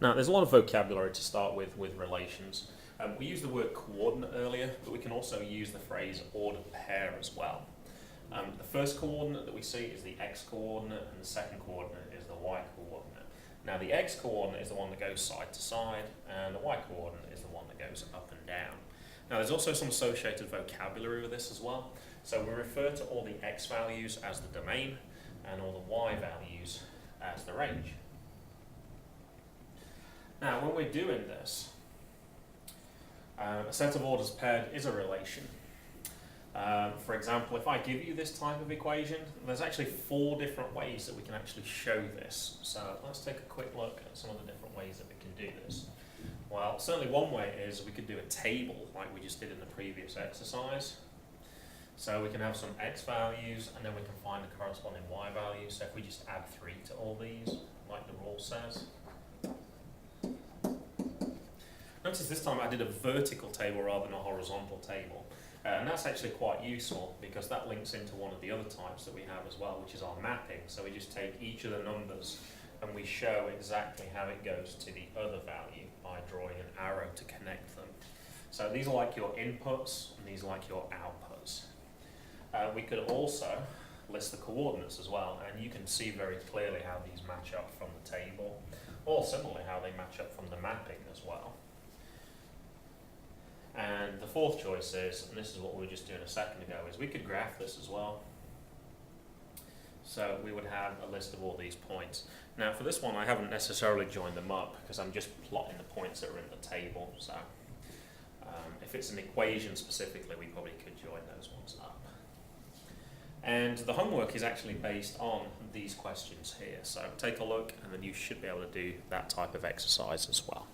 Now, there's a lot of vocabulary to start with relations. We used the word coordinate earlier, but we can also use the phrase ordered pair as well. The first coordinate that we see is the x-coordinate, and the second coordinate is the y-coordinate. Now, the x-coordinate is the one that goes side to side, and the y-coordinate is the one that goes up and down. Now, there's also some associated vocabulary with this as well. So we refer to all the x values as the domain, and all the y values as the range. Now, when we're doing this, a set of orders paired is a relation. For example, if I give you this type of equation, there's actually 4 different ways that we can actually show this. So let's take a quick look at some of the different ways that we can do this. Well, certainly one way is we could do a table like we just did in the previous exercise. So we can have some x values, and then we can find the corresponding y values. So if we just add 3 to all these, like the rule says. Notice this time I did a vertical table rather than a horizontal table. And that's actually quite useful because that links into one of the other types that we have as well, which is our mapping. So we just take each of the numbers and we show exactly how it goes to the other value by drawing an arrow to connect them. So these are like your inputs and these are like your outputs. We could also list the coordinates as well, and you can see very clearly how these match up from the table, or similarly how they match up from the mapping as well. And the fourth choice is, and this is what we were just doing a second ago, is we could graph this as well. So we would have a list of all these points. Now for this one I haven't necessarily joined them up because I'm just plotting the points that are in the table. So if it's an equation specifically, we probably could join those ones up. And the homework is actually based on these questions here. So take a look and then you should be able to do that type of exercise as well.